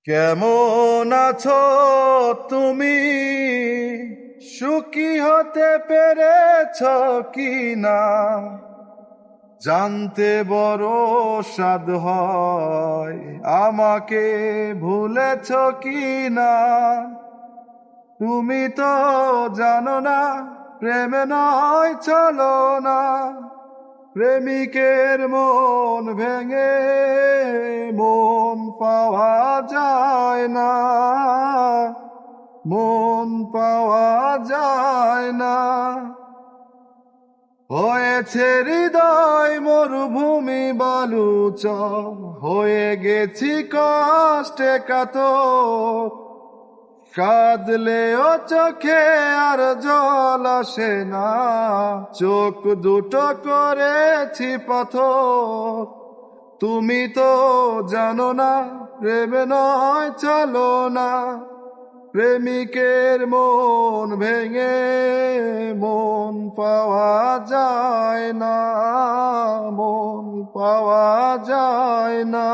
কেমন আছো তুমি? সুখী হতে পেরেছ কি না? জানতে বড় স্বাদ হয়, আমাকে ভুলেছ কি না? তুমি তো জানো না, প্রেমে নয় চলো না। প্রেমিকের মন ভেঙে মন পাওয়া যায় না, মন পাওয়া যায় না। হয়েছে হৃদয় মরুভূমি বালুচর, হয়ে গেছি কষ্টে কাতর। কাঁদলেও চোখে আর জল আসে না, চোখ দুটো করেছি পাথর। তুমি তো জানো না, প্রেমে নয় চলো না। প্রেমিকের মন ভেঙে মন পাওয়া যায় না, মন পাওয়া যায় না।